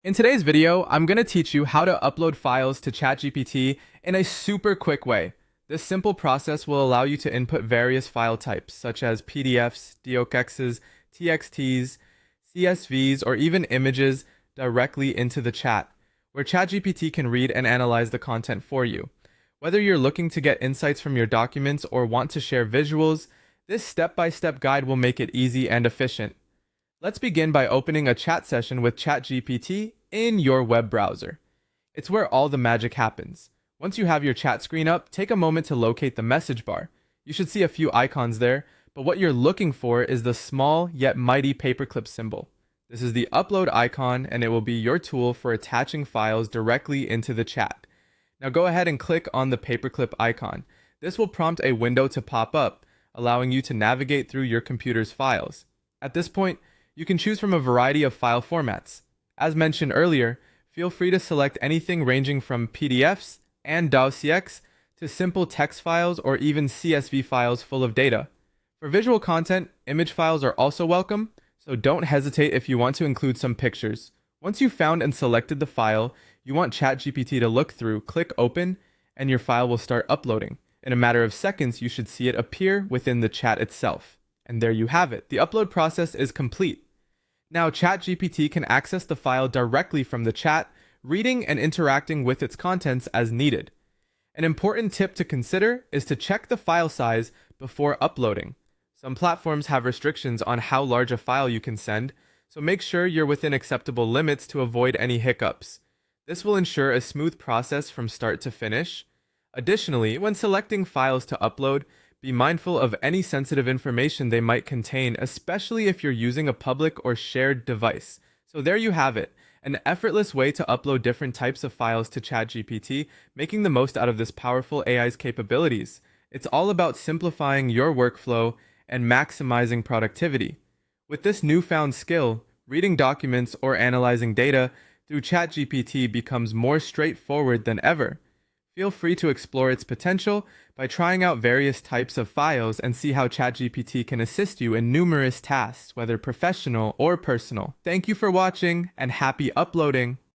In today's video, I'm going to teach you how to upload files to Chatgpt in a super quick way. This simple process will allow you to input various file types, such as PDFs, DOCXs, TXTs, CSVs, or even images directly into the chat, where Chatgpt can read and analyze the content for you. Whether you're looking to get insights from your documents or want to share visuals, this step-by-step guide will make it easy and efficient. Let's begin by opening a chat session with ChatGPT in your web browser. It's where all the magic happens. Once you have your chat screen up, take a moment to locate the message bar. You should see a few icons there, but what you're looking for is the small yet mighty paperclip symbol. This is the upload icon, and it will be your tool for attaching files directly into the chat. Now go ahead and click on the paperclip icon. This will prompt a window to pop up, allowing you to navigate through your computer's files. At this point, you can choose from a variety of file formats. As mentioned earlier, feel free to select anything ranging from PDFs and DOCX to simple text files or even CSV files full of data. For visual content, image files are also welcome, so don't hesitate if you want to include some pictures. Once you've found and selected the file you want ChatGPT to look through, click Open, and your file will start uploading. In a matter of seconds, you should see it appear within the chat itself. And there you have it. The upload process is complete. Now ChatGPT can access the file directly from the chat, reading and interacting with its contents as needed. An important tip to consider is to check the file size before uploading. Some platforms have restrictions on how large a file you can send, so make sure you're within acceptable limits to avoid any hiccups. This will ensure a smooth process from start to finish. Additionally, when selecting files to upload, be mindful of any sensitive information they might contain, especially if you're using a public or shared device. So there you have it, an effortless way to upload different types of files to ChatGPT, making the most out of this powerful AI's capabilities. It's all about simplifying your workflow and maximizing productivity. With this newfound skill, reading documents or analyzing data through ChatGPT becomes more straightforward than ever. Feel free to explore its potential by trying out various types of files and see how ChatGPT can assist you in numerous tasks, whether professional or personal. Thank you for watching and happy uploading!